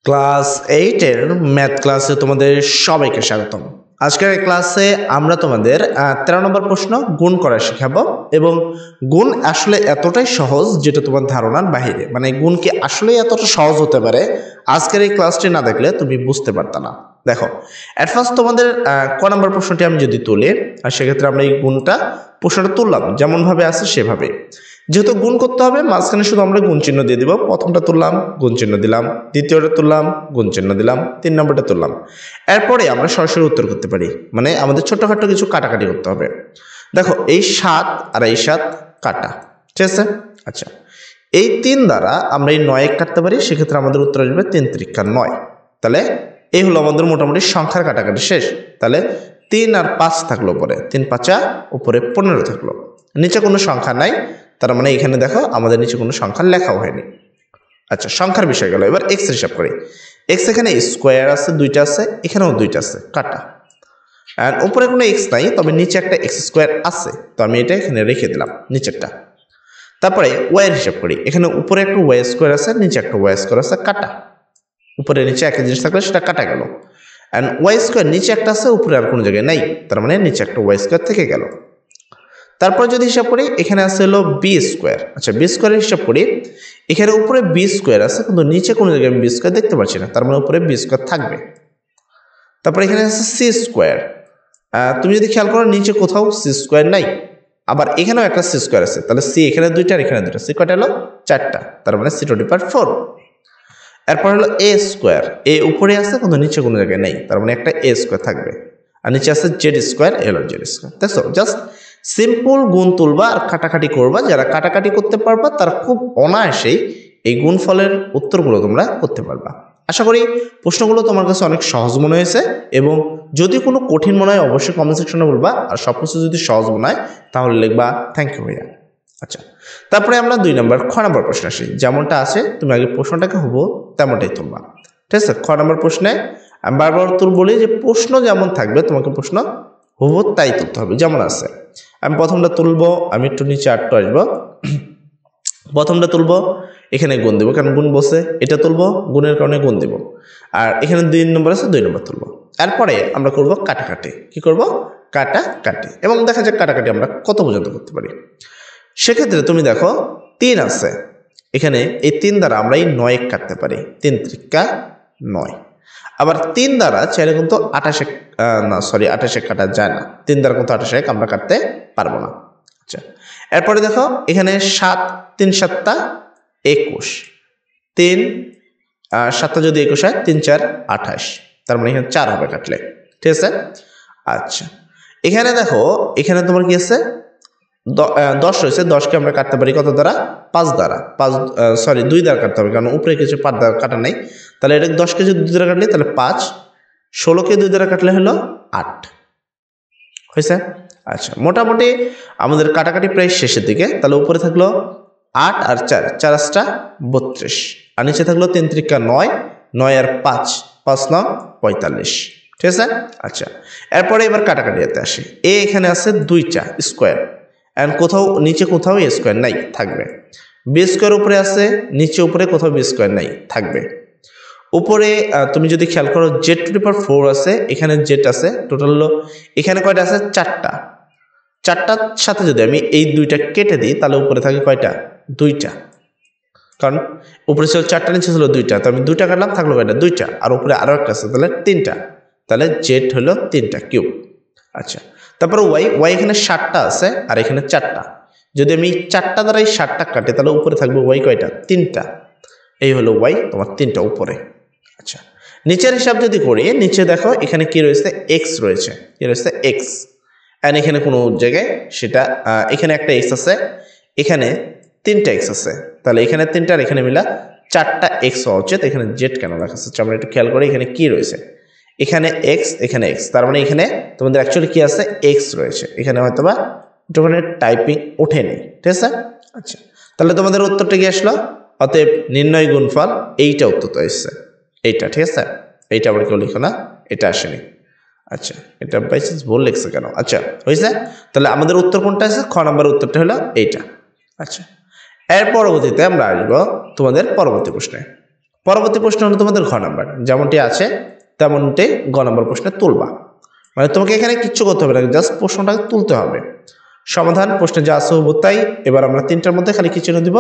Class 8 এর math ক্লাসে তোমাদের সবাইকে স্বাগতম। আজকের এই ক্লাসে আমরা তোমাদের 13 নম্বর প্রশ্ন গুণ করা শেখাবো এবং গুণ আসলে এতটাই সহজ যেটা তোমার ধারণার বাহিরে, মানে গুণ কি আসলে এতটা সহজ হতে পারে আজকের এই ক্লাসটি না দেখলে তুমি বুঝতে পারতা না। দেখো, এট ফার্স্ট তোমাদের ক নম্বর প্রশ্নটি আমি যদি তুলি, আর সেক্ষেত্রে আমরা এই প্রশ্নটা তুললাম যেমনভাবে আছে সেভাবে। যেহেতু গুণ করতে হবে, মাঝখানে শুধু আমরা গুণ চিহ্ন দিয়ে দিব। প্রথমটা তুললাম, গুণ চিহ্ন দিলাম, দ্বিতীয়টা তুললাম, গুণ চিহ্ন দিলাম, 3 নম্বরটা তুললাম। এরপরে আমরা সরাসরি উত্তর করতে পারি, মানে আমাদের ছোটখাটো কিছু কাটাকাটি করতে হবে। দেখো, এই 7 আর এই 7 কাটা, ঠিক আছে। আচ্ছা, এই 3 দ্বারা আমরা এই 9 কাটতে পারি, সেক্ষেত্রে আমাদের উত্তর আসবে 3 × 9। তাহলে এই হলো আমাদের মোটামুটি সংখ্যার কাটাকাটি শেষ। তাহলে 3 আর 5 থাকলো উপরে, 3 5 উপরে 15 থাকলো, নিচে কোনো সংখ্যা নাই। তার মানে এখানে দেখো আমাদের নিচে কোনো সংখ্যা লেখাও হয়নি। আচ্ছা, সংখ্যার বিষয় গেল। এবার এক্স হিসাব করি। এক্স এখানে স্কোয়ার আছে, 2টা আছে, এখানেও 2টা আছে, কাটা। আর উপরে কোনো এক্স নাই, তবে নিচে একটা এক্স স্কোয়ার আছে, তো আমি এটা এখানে রেখে দিলাম নিচেরটা। তারপরে ওয়াই এর হিসাব করি। এখানে উপরে একটা ওয়াই স্কোয়ার আছে, নিচে একটা ওয়াই স্কোয়ার আছে, কাটা। উপরে নিচে একই জিনিস থাকলে সেটা কাটা গেল। অ্যান্ড ওয়াই স্কোয়ার নিচে একটা আছে, উপরে আর কোনো জায়গায় নাই, তার মানে নিচে একটা ওয়াই স্কোয়ার থেকে গেল। তারপর যদি হিসাব করি, এখানে আছে হলো বি স্কোয়ার। আচ্ছা, বি স্কোয়ারের হিসাব করি। এখানে উপরে বি স্কোয়ার আছে, কিন্তু নিচে কোনো জায়গায় আমি বি স্কোয়ার দেখতে পাচ্ছি না, তার মানে উপরে বি স্কোয়ার থাকবে। তারপর এখানে আছে সি স্কোয়ার। তুমি যদি খেয়াল করো, নিচে কোথাও সি স্কোয়ার নাই, আবার এখানেও একটা সি স্কোয়ার আছে, তাহলে সি এখানে 2টা আর এখানে 2টা, সি কয়টা হলো 4টা, তার মানে সি টু দি পাওয়ার 4। এরপর হলো এ স্কোয়ার। এ উপরে আছে, কিন্তু নিচে কোনো জায়গায় নেই, তার মানে একটা এ স্কোয়ার থাকবে। আর নিচে আছে জেড স্কোয়ার, এ হলো জেড স্কোয়ার। দেখছো, জাস্ট সিম্পল গুণ তুলবা আর কাটাকাটি করবা। যারা কাটাকাটি করতে পারবা তারা খুব অনায়াসেই এই গুণফলের উত্তরগুলো তোমরা করতে পারবা। আশা করি প্রশ্নগুলো তোমার কাছে অনেক সহজ মনে হয়েছে, এবং যদি কোনো কঠিন মনে হয় অবশ্যই কমেন্ট সেকশনে বলবা। আর সব কিছু যদি সহজ মনে হয় তাহলে লিখবা থ্যাংক ইউ ভাইয়া। আচ্ছা, তারপরে আমরা 2 নম্বর খ নম্বর প্রশ্ন আসি। যেমনটা আছে তুমি আগে প্রশ্নটাকে হবো তেমনটাই তুলবা, ঠিক আছে। খ নম্বর প্রশ্নে আমি বারবার উত্তর বলি যে প্রশ্ন যেমন থাকবে তোমাকে প্রশ্ন হবো তাই তুলতে হবে, যেমন আছে। আমি প্রথমটা তুলবো, আমি একটু নিচে আটটু আসবো। প্রথমটা তুলবো, এখানে গুণ দেবো, কারণ গুণ বসে। এটা তুলবো, গুণের কারণে গুণ দেবো। আর এখানে 2 নম্বর আছে, 2 নম্বর তুলবো। এরপরে আমরা করব কাটাকাটি। কি করব? কাটাকাটি। এবং দেখা যাক কাটাকাটি আমরা কত পর্যন্ত করতে পারি। সেক্ষেত্রে তুমি দেখো 3 আছে এখানে, এই 3 দ্বারা আমরা এই 9 কাটতে পারি, 3 × 9। আবার 3 দ্বারা চাইলে কিন্তু 28 কাটা যায় না, 3 দ্বারা কিন্তু 28 আমরা কাটতে পারবো না। আচ্ছা, এরপরে দেখো এখানে 7, 3 7 21, 3 7 যদি 21 হয়, 3 4 28, তার মানে এখানে 4 হবে কাটলে, ঠিক আছে। আচ্ছা, এখানে দেখো, এখানে তোমার কি আছে 10 রয়েছে। 10কে আমরা কাটতে পারি কত দ্বারা? 5 দ্বারা। 2 দ্বারা কাটতে হবে, কারণ উপরে কিছু 5 দ্বারা কাটা নেই। তাহলে এটা 10কে যদি 2 দ্বারা কাটলে তাহলে 5, 16কে 2 দ্বারা কাটলে হলো 8 হয়েছে। আচ্ছা, মোটামুটি আমাদের কাটাকাটি প্রায় শেষের দিকে। তাহলে উপরে থাকলো 8 আর 4, 4 8 32, আর নিচে থাকলো 3 × 9, 9 আর 5, 5 9 45, ঠিক আছে। আচ্ছা, এরপরে এবার কাটাকাটিতে আসি। এখানে আছে 2টা স্কোয়ার, এন্ড কোথাও নিচে কোথাও এ স্কোয়ার নাই, থাকবে। বি স্কোয়ার উপরে আছে, নিচে উপরে কোথাও বি স্কোয়ার নাই, থাকবে। উপরে তুমি যদি খেয়াল করো জেড টু দি পাওয়ার 4 আছে, এখানে জেড আছে, টোটাল হলো এখানে কয়টা আছে? 4টা। 4টার সাথে যদি আমি এই 2টা কেটে দিই, তাহলে উপরে থাকে কয়টা? 2টা, কারণ উপরে ছিল 4টা, নিচে ছিল 2টা, তো আমি 2টা কাটলাম, থাকলো কয়টা? 2টা, আর উপরে আরো একটা আছে, তাহলে 3টা। তাহলে জেড হলো 3টা কিউব। আচ্ছা, তারপরে ওয়াই এখানে 7টা আছে, আর এখানে 4টা। যদি আমি 4টা দ্বারা এই 7টা কাটে, তাহলে উপরে থাকবে ওয়াই কয়টা? 3টা। এই হলো ওয়াই, তোমার 3টা উপরে। আচ্ছা, নিচের হিসাব যদি করি, নিচে দেখো এখানে কি রয়েছে? এক্স রয়েছে। কি রয়েছে? এক্স। অ্যান্ড এখানে কোনো জায়গায় সেটা এখানে একটা এক্স আছে, এখানে 3টা এক্স আছে, তাহলে এখানে 3টা আর এখানে মিলা 4টা এক্স হওয়া উচিত। এখানে জেড কেন লেখা আছে আমরা একটু খেয়াল করি। এখানে কি রয়েছে? এখানে এক্স, এখানে এক্স, তার মানে এখানে তোমাদের অ্যাকচুয়ালি কি আছে? এক্স রয়েছে। এখানে হয়তোবা একটুখানি টাইপিং ওঠেনি, ঠিক আছে। আচ্ছা, তাহলে তোমাদের উত্তরটা কি আসলো? অতএব নির্ণয় গুণফল এইটা উত্তর তো এসছে, এইটা, ঠিক আছে। এইটা আবার কেউ লিখো না, এটা আসেনি। আচ্ছা, এটা বাইচান্স ভুল লিখছে কেন? আচ্ছা, হয়েছে। তাহলে আমাদের উত্তর কোনটা আছে? খ নম্বর উত্তরটা হলো এইটা। আচ্ছা, এর পরবর্তীতে আমরা আসবো তোমাদের পরবর্তী প্রশ্নে। পরবর্তী প্রশ্ন হলো তোমাদের ঘ নাম্বার, যেমনটি আছে তেমনটি গ নাম্বার প্রশ্নে তুলবা। মানে তোমাকে এখানে কিচ্ছু করতে হবে না, জাস্ট প্রশ্নটা তুলতে হবে। সমাধান প্রশ্নে যা আছে হুবহু তাই। এবার আমরা তিনটার মধ্যে খালি কি চিহ্ন দিব?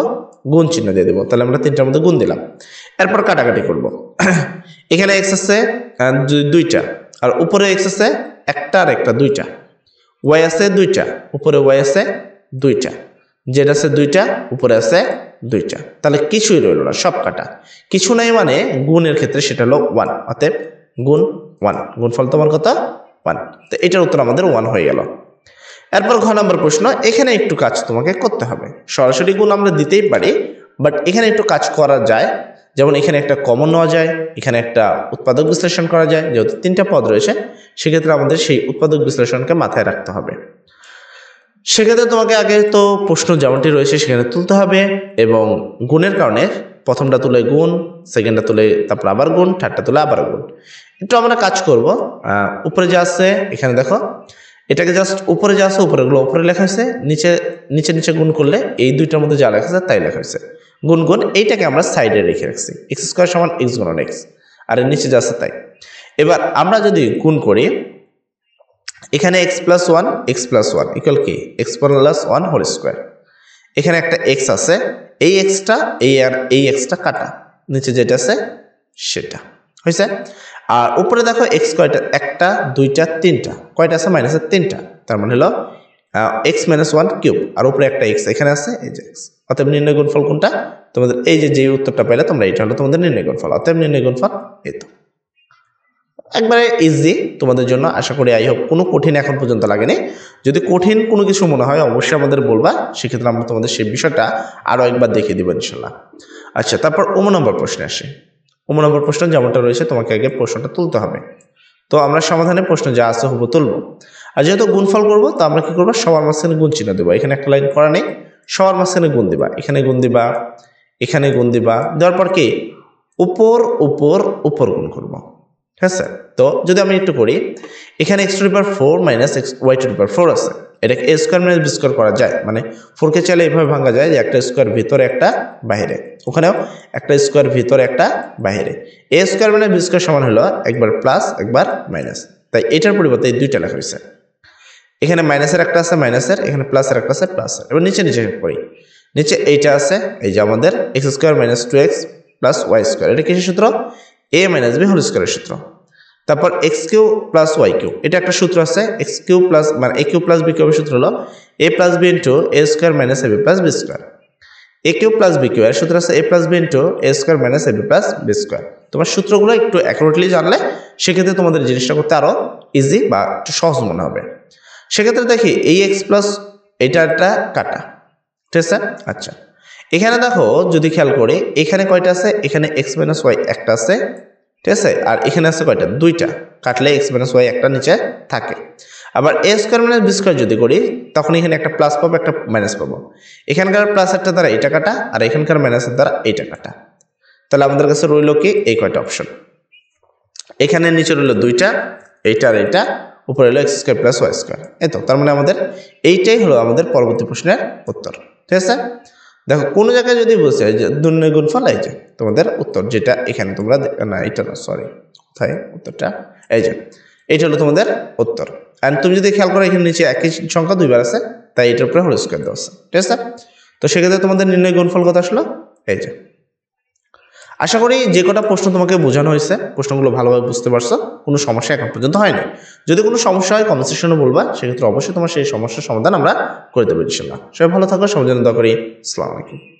গুণ চিহ্ন দিয়ে দেবো। তাহলে আমরা তিনটার মধ্যে গুণ দিলাম, এরপর কাটাকাটি করব। এখানে এক্স আছে দুইটা, আর উপরে এক্স আছে একটা আর একটা, দুইটা। ওয়াই আছে দুইটা, উপরে ওয়াই আছে দুইটা। জেড আছে দুইটা, উপরে আছে দুইটা। তাহলে কিছুই রইল না, সব কাটা। কিছু নাই মানে গুণের ক্ষেত্রে সেটা হলো 1, অতএব গুণ 1। গুণফল তোমার কত? 1। তো এটার উত্তর আমাদের 1 হয়ে গেল। এরপর ঘ নম্বর প্রশ্ন, এখানে একটু কাজ তোমাকে করতে হবে। সরাসরি গুণ আমরা দিতেই পারি, বাট এখানে একটু কাজ করা যায়। যেমন এখানে একটা কমন নেওয়া যায়, এখানে একটা উৎপাদক বিশ্লেষণ করা যায়। যেহেতু তিনটা পদ রয়েছে, সেক্ষেত্রে আমাদের সেই উৎপাদক বিশ্লেষণকে মাথায় রাখতে হবে। সেক্ষেত্রে তোমাকে আগে তো প্রশ্ন যেমনটি রয়েছে সেখানে তুলতে হবে, এবং গুণের কারণে প্রথমটা তুলে গুণ, সেকেন্ডটা তুলে তারপর আবার গুণ, থার্ডটা তুলে আবার গুণ। একটু আমরা কাজ করব। উপরে যা আছে এখানে দেখো, এটাকে জাস্ট উপরে যা আছে উপরেগুলো উপরে লেখা হয়েছে, নিচে নিচে নিচে গুণ করলে এই দুইটার মধ্যে যা লেখা আছে তাই লেখা হয়েছে। গুণ গুণ এইটাকে আমরা সাইডে রেখে রাখছি, এক্স স্কোয়ার সমান এক্স গুণন এক্স, আর এর নিচে যা আছে তাই। এবার আমরা যদি গুণ করি, এখানে এক্স প্লাস ওয়ান ইকুয়াল কি? X plus one whole square. এখানে একটা এক্স আছে, এই এক্সটা এই আর এই এক্সটা কাটা, নিচে যেটা আছে সেটা হয়েছে। আর উপরে দেখো এক্স কয়টা? একটা, দুইটা, তিনটা। কয়টা আছে? মাইনাস তিনটা। তার মানে হলো এক্স মাইনাস ওয়ান কিউব, আর উপরে একটা এক্স এখানে আছে, এই যে এক্স। অতএব নির্ণয় গুণফল কোনটা? তোমাদের এই যে উত্তরটা পাইলে তোমরা, এটা হলো তোমাদের নির্ণয় গুণফল। অতএব নির্ণয় গুণফল এই তো একবারে ইজি তোমাদের জন্য। আশা করি আই হোপ কোনো কঠিন এখন পর্যন্ত লাগেনি। যদি কঠিন কোনো কিছু মনে হয় অবশ্যই আমাদের বলবা, সেক্ষেত্রে আমরা তোমাদের সেই বিষয়টা আরও একবার দেখিয়ে দিব ইনশাল্লাহ। আচ্ছা, তারপর ওম নম্বর প্রশ্নে আসে। ওম নম্বর প্রশ্ন যেমনটা রয়েছে তোমাকে আগে প্রশ্নটা তুলতে হবে। তো আমরা সমাধানে প্রশ্ন যা আছে হুবহু তুলব। আর যেহেতু গুণফল করবো, তো আমরা কি করবো? সবার মাঝখানে গুণ চিহ্ন দেবো। এখানে একটা লাইন করা নেই, সবার মাঝখানে গুণ দিবা। এখানে গুণ দিবা, এখানে গুণ দিবা, দেওয়ার পর কি উপর উপর উপর গুণ করবো। ঠিক আছে? তো যদি আমি একটু করি, এখানে X to the power 4 minus X Y to the power 4 আছে। এটাকে A square minus B square করা যায়, মানে 4কে চাইলে এইভাবে ভাঙা যায় যে একটা স্কোয়ার ভিতরে একটা বাইরে, ওখানেও একটা স্কোয়ার ভিতরে একটা বাইরে। এ স্কোয়ার মানে বি স্কোয়ার সমান হলো একবার প্লাস একবার মাইনাস, তাই এটার পরিবর্তে এই দুইটা লেখা হয়েছে। এখানে মাইনাসের একটা আছে মাইনাসের, এখানে প্লাসের একটা আছে প্লাসের। এবার নিচে নিচে করি, নিচে এইটা আছে, এই যে আমাদের x square minus 2x plus y square. এটা কিসের সূত্র? এ মাইনাস বি হোল স্কোয়ারের সূত্র। তারপর x cube plus y cube, এটা একটা সূত্র আছে। এক্স কিউ প্লাস মানে এ কিউ প্লাস বি কিউবের সূত্র হলো এ plus B into A square minus A B plus B square. A Q plus B Q এর সূত্র আছে এ plus B into A square minus A B plus B square. তোমার সূত্রগুলো একটু অ্যাকুরেটলি জানলে সেক্ষেত্রে তোমাদের জিনিসটা করতে আরও ইজি বা একটু সহজ মনে হবে। সেক্ষেত্রে দেখি এই এক্স প্লাস এটা একটা কাটা, ঠিক আছে? আচ্ছা, এখানে দেখো যদি খেয়াল করি, এখানে কয়টা আছে? এখানে এক্স মাইনাস ওয়াই একটা আছে, ঠিক আছে? আর এখানে আছে কয়টা? দুইটা। কাটলে এক্স মাইনাস ওয়াই একটা নিচে থাকে। আবার এ স্কোয়ার মাইনাস বি স্কোয়ার যদি করি, তখন এখানে একটা প্লাস পাবো, একটা মাইনাস পাবো। এখানকার প্লাস একটা দ্বারা এটা কাটা, আর এখানকার মাইনাসের দ্বারা এইটা কাটা। তাহলে আমাদের কাছে রইল কি? এই কয়টা অপশন। এখানে নিচে রইল দুইটা, এইটা আর এইটা, উপরে হলো x square plus y square. এই তো, তার মানে আমাদের এইটাই হলো আমাদের পরবর্তী প্রশ্নের উত্তর। ঠিক আছে? দেখো কোনো জায়গায় যদি বলছে যে দুর্নয় গুণফল, এই যে তোমাদের উত্তর, যেটা এখানে তোমরা না, এটা না, সরি, কোথায় উত্তরটা? এই যে এইটা হলো তোমাদের উত্তর। অ্যান্ড তুমি যদি খেয়াল করো, এখানে নিচে একই সংখ্যা দুইবার আছে, তাই এটার উপরে হোল স্কোয়ার দেওয়া আছে। ঠিক আছে? তো সেক্ষেত্রে তোমাদের নির্ণয় গুণফল কত আসলো? এই যে। আশা করি যে কটা প্রশ্ন তোমাকে বোঝানো হয়েছে, প্রশ্নগুলো ভালোভাবে বুঝতে পারছো, কোনো সমস্যা এখন পর্যন্ত হয়নি। যদি কোনো সমস্যা হয় কমেন্ট সেকশনে বলবা, সেক্ষেত্রে অবশ্যই তোমার সেই সমস্যার সমাধান আমরা করে দেবো ইনশাল্লাহ। সবাই ভালো থাকো, সবার জন্য দোয়া করি। আসসালামু আলাইকুম।